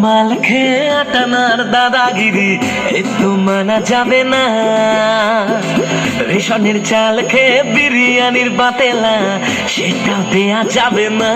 মাল খেয়ে আটানার দাদাগিরি একটু মানা যাবে না। রেশনের চাল খেয়ে বিরিয়ানির বাতেলা সেটাও দেয়া যাবে না।